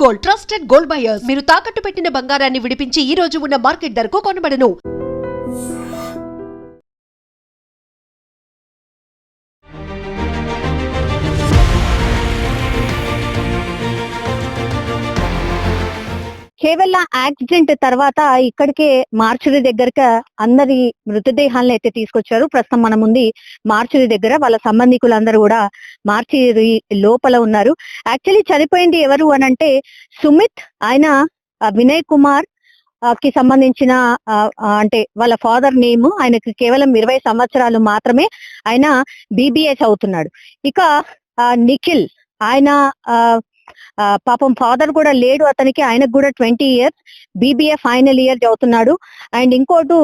Gold, trusted gold buyers. మీరు తాకట్టు పెట్టిన బంగారాన్ని విడిపించి ఈ రోజు ఉన్న మార్కెట్ ధరకు కొనబడను. కేవలం యాక్సిడెంట్ తర్వాత ఇక్కడికే మార్చురీ దగ్గరగా అందరి మృతదేహాలను అయితే తీసుకొచ్చారు. ప్రస్తుతం మన ముందు మార్చురీ దగ్గర వాళ్ళ సంబంధికులందరూ కూడా మార్చురీ లోపల ఉన్నారు. యాక్చువల్లీ చనిపోయింది ఎవరు అనంటే సుమిత్, ఆయన వినయ్ కుమార్ కి సంబంధించిన అంటే వాళ్ళ ఫాదర్ నేమ్. ఆయనకి కేవలం 20 సంవత్సరాలు మాత్రమే. ఆయన BBA చదువుతున్నాడు. ఇక నిఖిల్, ఆయన పాపం ఫాదర్ కూడా లేడు అతనికి, ఆయనకు కూడా 20 years, BBA ఫైనల్ ఇయర్ చదువుతున్నాడు. అండ్ ఇంకోటి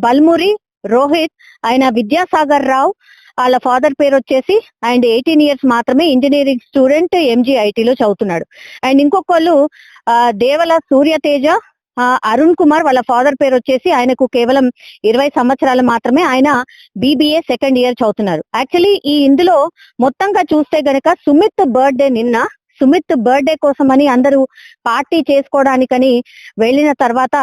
బల్మురి రోహిత్, ఆయన విద్యాసాగర్ రావు, వాళ్ళ ఫాదర్ పేరు వచ్చేసి అండ్ 18 years మాత్రమే, ఇంజనీరింగ్ స్టూడెంట్, MGIT లో చదువుతున్నాడు. అండ్ ఇంకొకళ్ళు దేవల సూర్యతేజ, అరుణ్ కుమార్, వాళ్ళ ఫాదర్ పేరు వచ్చేసి ఆయనకు కేవలం 20 సంవత్సరాలు మాత్రమే, ఆయన BBA సెకండ్ ఇయర్ చదువుతున్నారు. యాక్చువల్లీ ఈ ఇందులో మొత్తంగా చూస్తే గనక సుమిత్ బర్త్డే నిన్న, సుమిత్ బర్త్డే కోసమని అందరూ పార్టీ చేసుకోవడానికని వెళ్ళిన తర్వాత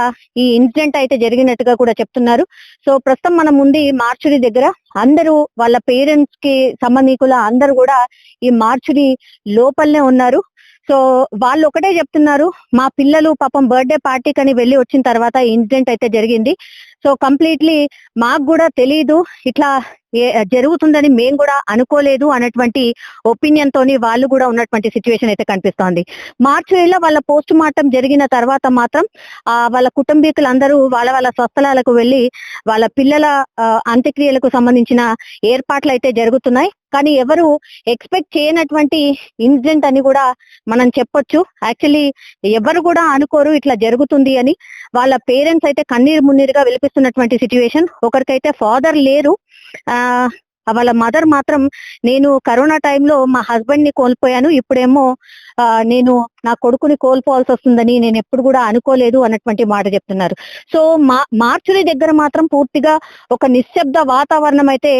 ఈ ఇన్సిడెంట్ అయితే జరిగినట్టుగా కూడా చెప్తున్నారు. సో ప్రస్తుతం మన ముందు మార్చురీ దగ్గర అందరూ వాళ్ళ పేరెంట్స్ కి సంబంధికుల అందరూ కూడా ఈ మార్చురీ లోపలనే ఉన్నారు. సో వాళ్ళు ఒకటే చెప్తున్నారు, మా పిల్లలు పాపం బర్త్డే పార్టీకి అని వెళ్ళి వచ్చిన తర్వాత ఇన్సిడెంట్ అయితే జరిగింది. సో కంప్లీట్లీ మాకు కూడా తెలీదు, ఇట్లా జరుగుతుందని మేము కూడా అనుకోలేదు అన్నటువంటి ఒపీనియన్ తోని వాళ్ళు కూడా ఉన్నటువంటి సిచ్యువేషన్ అయితే కనిపిస్తోంది. మార్చురీలో వాళ్ళ పోస్ట్ మార్టం జరిగిన తర్వాత మాత్రం వాళ్ళ కుటుంబీకులందరూ వాళ్ళ స్వస్థలాలకు వెళ్ళి వాళ్ళ పిల్లల అంత్యక్రియలకు సంబంధించిన ఏర్పాట్లు అయితే జరుగుతున్నాయి. కానీ ఎవరు ఎక్స్పెక్ట్ చేయనటువంటి ఇన్సిడెంట్ అని కూడా మనం చెప్పొచ్చు. యాక్చువల్లీ ఎవరు కూడా అనుకోరు ఇట్లా జరుగుతుంది అని. వాళ్ళ పేరెంట్స్ అయితే కన్నీరు మున్నీరుగా విలిపిస్తున్నటువంటి సిచ్యువేషన్. ఒకరికైతే ఫాదర్ లేరు, వాళ్ళ మదర్ మాత్రం నేను కరోనా టైంలో మా హస్బెండ్ ని కోల్పోయాను, ఇప్పుడేమో నేను నా కొడుకుని కోల్పోవాల్సి వస్తుందని నేను ఎప్పుడు కూడా అనుకోలేదు అన్నటువంటి మాట చెప్తున్నారు. సో మార్చురీ దగ్గర మాత్రం పూర్తిగా ఒక నిశ్శబ్ద వాతావరణం అయితే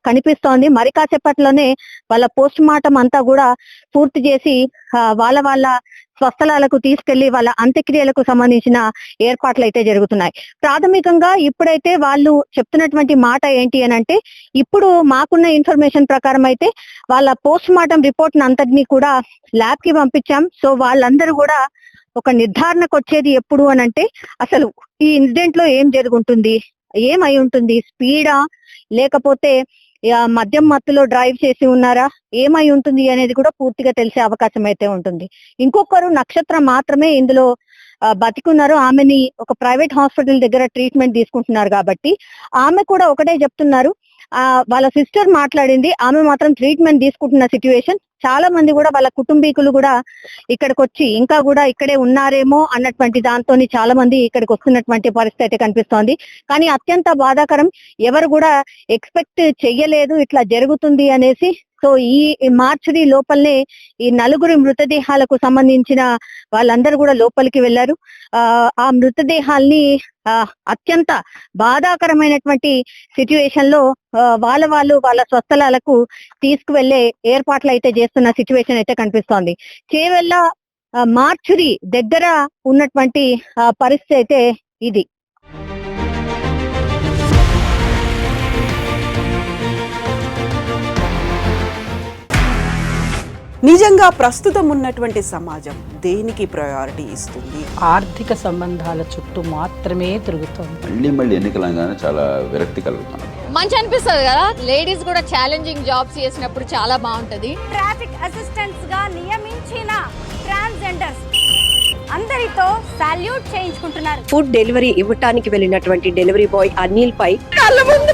కనిపిస్తోంది. మరి కాసేపట్లోనే వాళ్ళ పోస్ట్ మార్టం అంతా కూడా పూర్తి చేసి వాళ్ళ స్వస్థలాలకు తీసుకెళ్లి వాళ్ళ అంత్యక్రియలకు సంబంధించిన ఏర్పాట్లు అయితే జరుగుతున్నాయి. ప్రాథమికంగా ఇప్పుడైతే వాళ్ళు చెప్తున్నటువంటి మాట ఏంటి అని అంటే, ఇప్పుడు మాకున్న ఇన్ఫర్మేషన్ ప్రకారం అయితే వాళ్ళ పోస్ట్ మార్టం రిపోర్ట్ అంతటినీ కూడా ల్యాబ్ కి పంపించాం. సో వాళ్ళందరూ కూడా ఒక నిర్ధారణకు వచ్చేది ఎప్పుడు అని అంటే, అసలు ఈ ఇన్సిడెంట్ లో ఏం జరుగుతుంది, ఏమై ఉంటుంది, స్పీడా లేకపోతే మద్యం మత్తులో డ్రైవ్ చేసి ఉన్నారా, ఏమై ఉంటుంది అనేది కూడా పూర్తిగా తెలిసే అవకాశం అయితే ఉంటుంది. ఇంకొకరు నక్షత్ర మాత్రమే ఇందులో బతికున్నారు. ఆమెని ఒక ప్రైవేట్ హాస్పిటల్ దగ్గర ట్రీట్మెంట్ తీసుకుంటున్నారు కాబట్టి ఆమె కూడా ఒకటే చెప్తున్నారు, వాళ్ళ సిస్టర్ మాట్లాడింది, ఆమె మాత్రం ట్రీట్మెంట్ తీసుకుంటున్న సిచ్యువేషన్. చాలా మంది కూడా వాళ్ళ కుటుంబీకులు కూడా ఇక్కడికి వచ్చి ఇంకా కూడా ఇక్కడే ఉన్నారేమో అన్నటువంటి దాంతో చాలా మంది ఇక్కడికి వస్తున్నటువంటి పరిస్థితి అయితే కనిపిస్తోంది. కానీ అత్యంత బాధాకరం, ఎవరు కూడా ఎక్స్పెక్ట్ చెయ్యలేదు ఇట్లా జరుగుతుంది అనేసి. సో ఈ మార్చురీ లోపలనే ఈ 4 మృతదేహాలకు సంబంధించిన వాళ్ళందరూ కూడా లోపలికి వెళ్లారు. ఆ మృతదేహాల్ని అత్యంత బాధాకరమైనటువంటి సిచ్యువేషన్ లో వాళ్ళ స్వస్థలాలకు తీసుకువెళ్లే ఏర్పాట్లు అయితే చేస్తున్న సిచ్యువేషన్ అయితే కనిపిస్తోంది. కేవలం మార్చురీ దగ్గర ఉన్నటువంటి పరిస్థితి అయితే ఇది. నిజంగా ప్రస్తుతం ఉన్నటువంటి సమాజం దేనికి ప్రయారిటీ ఇస్తుంది? ఆర్థిక సంబంధాల చుట్టూ మాత్రమే తిరుగుతుంది. మళ్ళీ ఎన్నికలంగానే చాలా విరక్తి కలుగుతుంది. మంచి అనిపిస్తుంది కదా, లేడీస్ కూడా ఛాలెంజింగ్ జాబ్స్ చేసినప్పుడు చాలా బాగుంటది. ట్రాఫిక్ అసిస్టెంట్స్ గా నియమించిన ట్రాన్స్జెండర్స్ అందరితో సాల్యూట్ చేయించుకుంటున్నారు. ఫుడ్ డెలివరీ ఇవ్వటానికి వెళ్ళినటువంటి డెలివరీ బాయ్ అనిల్ పై కళ్ళ ముందు